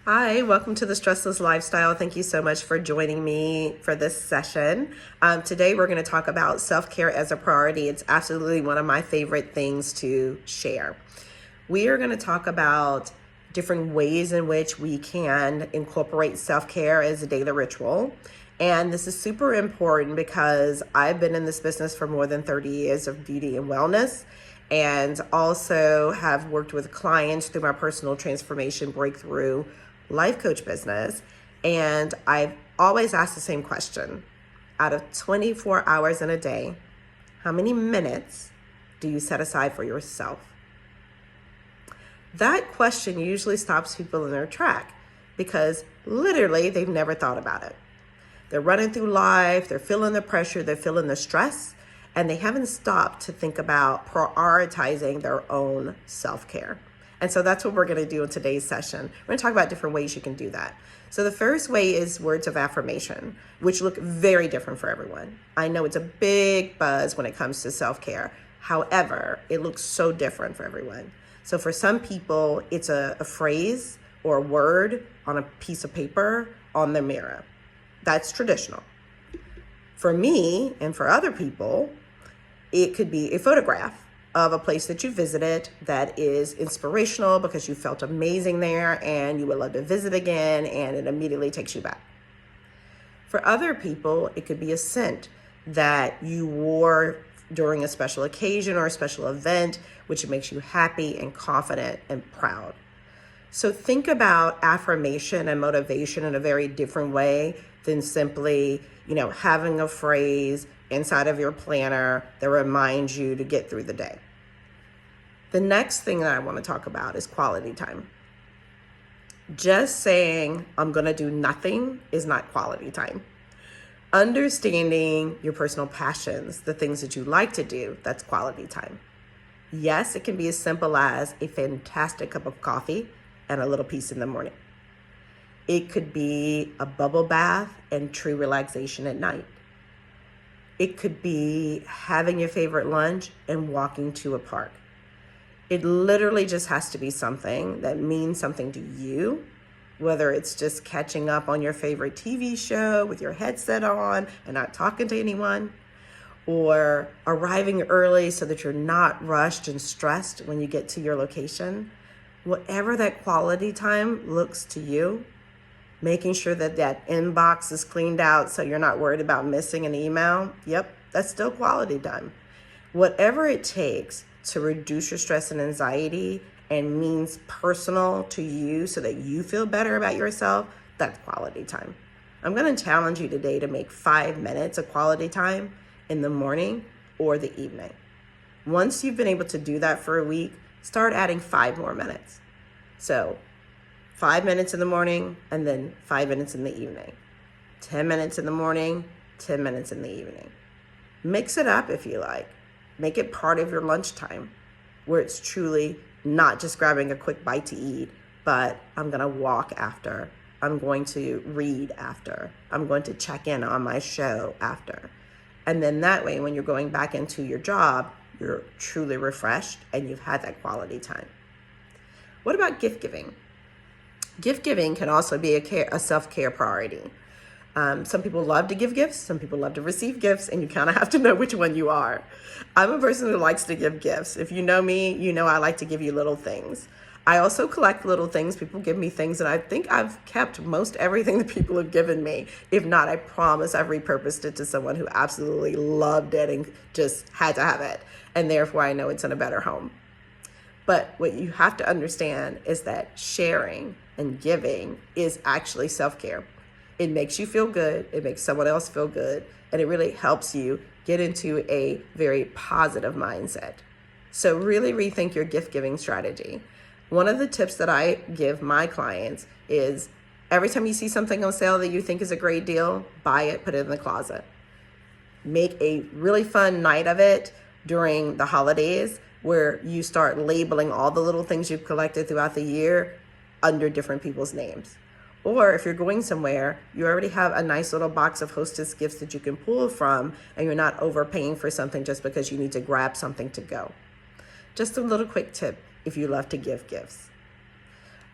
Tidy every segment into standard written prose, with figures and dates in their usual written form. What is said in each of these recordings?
Hi, welcome to the Stressless Lifestyle. Thank you so much for joining me for this session. Today, we're going to talk about self-care as a priority. It's absolutely one of my favorite things to share. We are going to talk about different ways in which we can incorporate self-care as a daily ritual. And this is super important because I've been in this business for more than 30 years of beauty and wellness, and also have worked with clients through my personal transformation breakthrough life coach business. And I've always asked the same question: out of 24 hours in a day, how many minutes do you set aside for yourself? That question usually stops people in their track because literally they've never thought about it. They're running through life, they're feeling the pressure, they're feeling the stress, and they haven't stopped to think about prioritizing their own self-care. And so that's what we're going to do in today's session. We're going to talk about different ways you can do that. So the first way is words of affirmation, which look very different for everyone. I know it's a big buzz when it comes to self-care. However, it looks so different for everyone. So for some people, it's a phrase or a word on a piece of paper on the mirror. That's traditional. For me and for other people, it could be a photograph of a place that you visited that is inspirational because you felt amazing there and you would love to visit again, and it immediately takes you back. For other people, it could be a scent that you wore during a special occasion or a special event, which makes you happy and confident and proud. So think about affirmation and motivation in a very different way than simply, having a phrase inside of your planner that reminds you to get through the day. The next thing that I want to talk about is quality time. Just saying I'm going to do nothing is not quality time. Understanding your personal passions, the things that you like to do, that's quality time. Yes, it can be as simple as a fantastic cup of coffee and a little peace in the morning. It could be a bubble bath and true relaxation at night. It could be having your favorite lunch and walking to a park. It literally just has to be something that means something to you, whether it's just catching up on your favorite TV show with your headset on and not talking to anyone, or arriving early so that you're not rushed and stressed when you get to your location. Whatever that quality time looks to you, making sure that that inbox is cleaned out so you're not worried about missing an email. Yep, that's still quality time. Whatever it takes to reduce your stress and anxiety and means personal to you so that you feel better about yourself, that's quality time. I'm going to challenge you today to make 5 minutes of quality time in the morning or the evening. Once you've been able to do that for a week, start adding 5 more minutes. So 5 minutes in the morning and then 5 minutes in the evening. 10 minutes in the morning, 10 minutes in the evening. Mix it up if you like. Make it part of your lunchtime where it's truly not just grabbing a quick bite to eat, but I'm going to walk after. I'm going to read after. I'm going to check in on my show after. And then that way, when you're going back into your job, you're truly refreshed and you've had that quality time. What about gift giving? Gift giving can also be a self-care priority. Some people love to give gifts, some people love to receive gifts, and you kind of have to know which one you are. I'm a person who likes to give gifts. If you know me, you know I like to give you little things. I also collect little things. People give me things, and I think I've kept most everything that people have given me. If not, I promise I've repurposed it to someone who absolutely loved it and just had to have it. And therefore, I know it's in a better home. But what you have to understand is that sharing and giving is actually self-care. It makes you feel good, it makes someone else feel good, and it really helps you get into a very positive mindset. So really rethink your gift-giving strategy. One of the tips that I give my clients is every time you see something on sale that you think is a great deal, buy it, put it in the closet. Make a really fun night of it during the holidays where you start labeling all the little things you've collected throughout the year under different people's names. Or if you're going somewhere, you already have a nice little box of hostess gifts that you can pull from, and you're not overpaying for something just because you need to grab something to go. Just a little quick tip if you love to give gifts.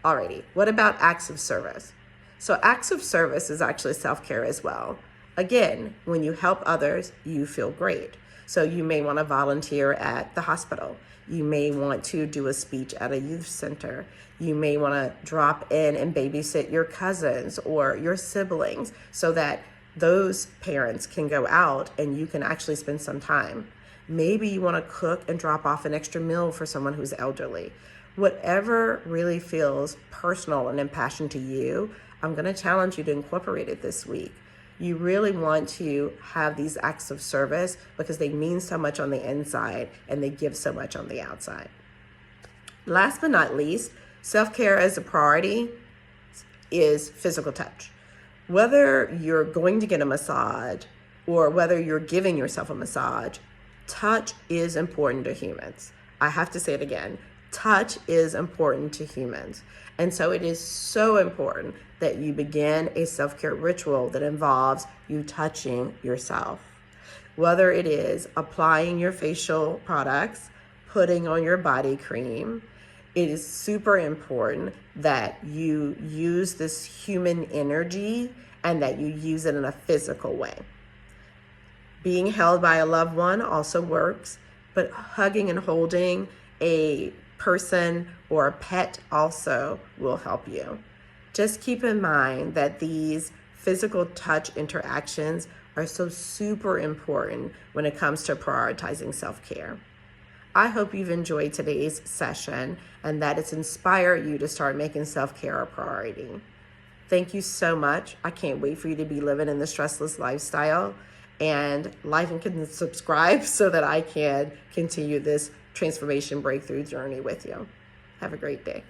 Alrighty, what about acts of service? So acts of service is actually self-care as well. Again, when you help others, you feel great. So you may want to volunteer at the hospital. You may want to do a speech at a youth center. You may want to drop in and babysit your cousins or your siblings so that those parents can go out and you can actually spend some time. Maybe you want to cook and drop off an extra meal for someone who's elderly. Whatever really feels personal and impassioned to you, I'm going to challenge you to incorporate it this week. You really want to have these acts of service because they mean so much on the inside and they give so much on the outside. Last but not least, self-care as a priority is physical touch. Whether you're going to get a massage or whether you're giving yourself a massage, touch is important to humans. I have to say it again. Touch is important to humans. And so it is so important that you begin a self-care ritual that involves you touching yourself. Whether it is applying your facial products, putting on your body cream, it is super important that you use this human energy and that you use it in a physical way. Being held by a loved one also works, but hugging and holding a person or a pet also will help you. Just keep in mind that these physical touch interactions are so super important when it comes to prioritizing self-care. I hope you've enjoyed today's session and that it's inspired you to start making self-care a priority. Thank you so much. I can't wait for you to be living in the stressless lifestyle, and like and can subscribe so that I can continue this transformation breakthrough journey with you. Have a great day.